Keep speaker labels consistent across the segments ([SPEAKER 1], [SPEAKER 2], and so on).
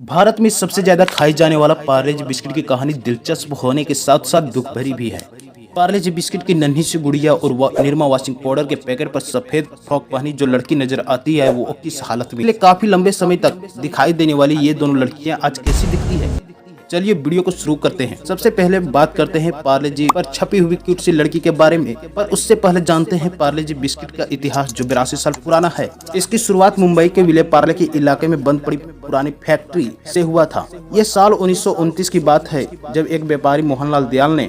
[SPEAKER 1] भारत में सबसे ज्यादा खाई जाने वाला पार्ले जी बिस्किट की कहानी दिलचस्प होने के साथ साथ दुख भरी भी है। पार्ले जी बिस्किट की नन्ही सी गुड़िया और निरमा वॉशिंग पाउडर के पैकेट पर सफेद फ्रॉक पहनी जो लड़की नजर आती है वो किस हालत में काफी लंबे समय तक दिखाई देने वाली ये दोनों लड़कियां आज कैसी दिखती है। चलिए वीडियो को शुरू करते हैं। सबसे पहले बात करते हैं पार्ले जी पर छपी हुई क्यूट सी लड़की के बारे में, पर उससे पहले जानते हैं पार्ले जी बिस्किट का इतिहास जो 82 साल पुराना है। इसकी शुरुआत मुंबई के विले पार्ले के इलाके में बंद पड़ी पुरानी फैक्ट्री से हुआ था। यह साल 1929 की बात है जब एक व्यापारी मोहनलाल दयाल ने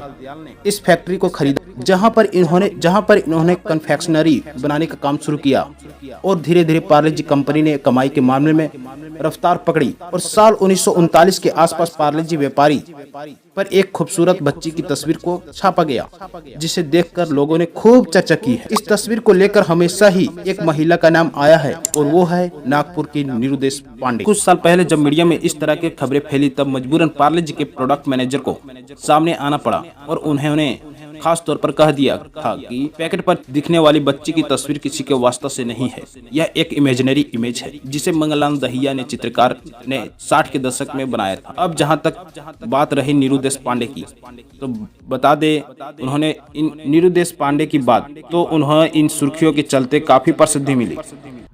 [SPEAKER 1] इस फैक्ट्री को खरीदा, जहां पर इन्होंने कन्फेक्शनरी बनाने का काम शुरू किया और धीरे धीरे पार्ले जी कंपनी ने कमाई के मामले में रफ्तार पकड़ी और साल 1939 के आसपास पार्ले जी व्यापारी पर एक खूबसूरत बच्ची की तस्वीर को छापा गया, जिसे देखकर लोगों ने खूब चर्चा की है। इस तस्वीर को लेकर हमेशा ही एक महिला का नाम आया है और वो है नागपुर की नीरू देशपांडे। कुछ साल पहले जब मीडिया में इस तरह की खबरें फैली तब मजबूरन पार्ले जी के प्रोडक्ट मैनेजर को सामने आना पड़ा और उन्होंने खास तौर पर कह दिया था कि पैकेट पर दिखने वाली बच्ची की तस्वीर किसी के वास्ते से नहीं है, यह एक इमेजिनरी इमेज है जिसे मंगलाल दहिया ने चित्रकार ने 60 के दशक में बनाया था। अब जहां तक बात रही नीरू देशपांडे की, तो बता दे उन्होंने नीरू देशपांडे की बात तो उन्हें इन सुर्खियों के चलते काफी प्रसिद्धि मिली।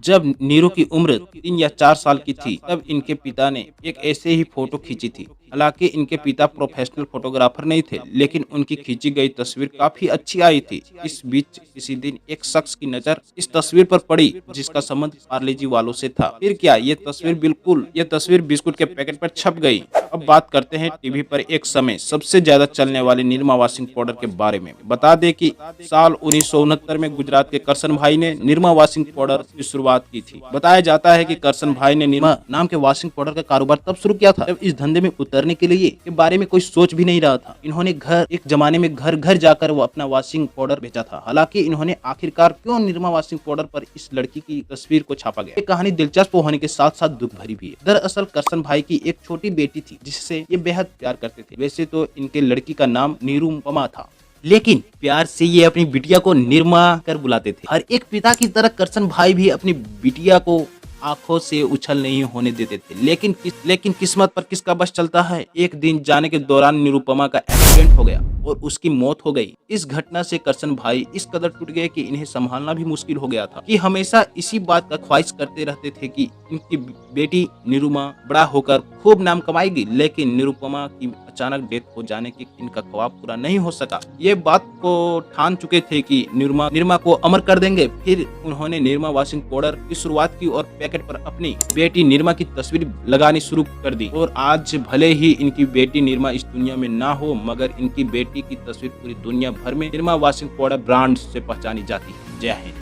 [SPEAKER 1] जब नीरू की उम्र 3 या 4 साल की थी तब इनके पिता ने एक ऐसे ही फोटो खींची थी। हालांकि इनके पिता प्रोफेशनल फोटोग्राफर नहीं थे, लेकिन उनकी खींची गई तस्वीर काफी अच्छी आई थी। इस बीच किसी दिन एक शख्स की नजर इस तस्वीर पर पड़ी जिसका संबंध पार्ले जी वालों से था। फिर क्या ये तस्वीर बिस्कुट के पैकेट पर छप गई। अब बात करते हैं टीवी पर एक समय सबसे ज्यादा चलने वाली निरमा वॉशिंग पाउडर के बारे में। बता दें कि साल 1969 में गुजरात के करसन भाई ने निरमा वॉशिंग पाउडर की शुरुआत की थी। बताया जाता है कि करसन भाई ने निरमा नाम के वॉशिंग पाउडर का कारोबार तब शुरू किया था जब इस धंधे में उतरने के लिए के बारे में कोई सोच भी नहीं रहा था। इन्होंने एक जमाने में घर घर जाकर वो अपना वॉशिंग पाउडर बेचा था। हालांकि इन्होंने आखिरकार क्यों निरमा वॉशिंग पाउडर पर इस लड़की की तस्वीर को छापा गया। ये कहानी दिलचस्प होने के साथ साथ दुख भरी भी है। दरअसल करसन भाई की एक छोटी बेटी थी जिससे ये बेहद प्यार करते थे। वैसे तो इनके लड़की का नाम निरुपमा था, लेकिन प्यार से ये अपनी बिटिया को निरमा कर बुलाते थे। हर एक पिता की तरह करसन भाई भी अपनी बिटिया को आंखों से उछल नहीं होने देते थे। लेकिन किस्मत पर किसका बस चलता है। एक दिन जाने के दौरान निरुपमा का एक्सीडेंट हो गया और उसकी मौत हो गई। इस घटना से करसन भाई इस कदर टूट गए कि इन्हें संभालना भी मुश्किल हो गया था कि हमेशा इसी बात का ख्वाहिश करते रहते थे कि इनकी बेटी निरुमा बड़ा होकर खूब नाम कमाएगी। लेकिन निरुपमा की अचानक डेथ हो जाने की इनका ख्वाब पूरा नहीं हो सका। ये बात को ठान चुके थे कि निरमा को अमर कर देंगे। फिर उन्होंने निरमा वॉशिंग पाउडर की शुरुआत की और पैकेट पर अपनी बेटी निरमा की तस्वीर लगानी शुरू कर दी। और आज भले ही इनकी बेटी निरमा इस दुनिया में ना हो, मगर इनकी बेटी की तस्वीर पूरी दुनिया भर में निरमा वॉशिंग पाउडर ब्रांड से पहचानी जाती है। जय हिंद।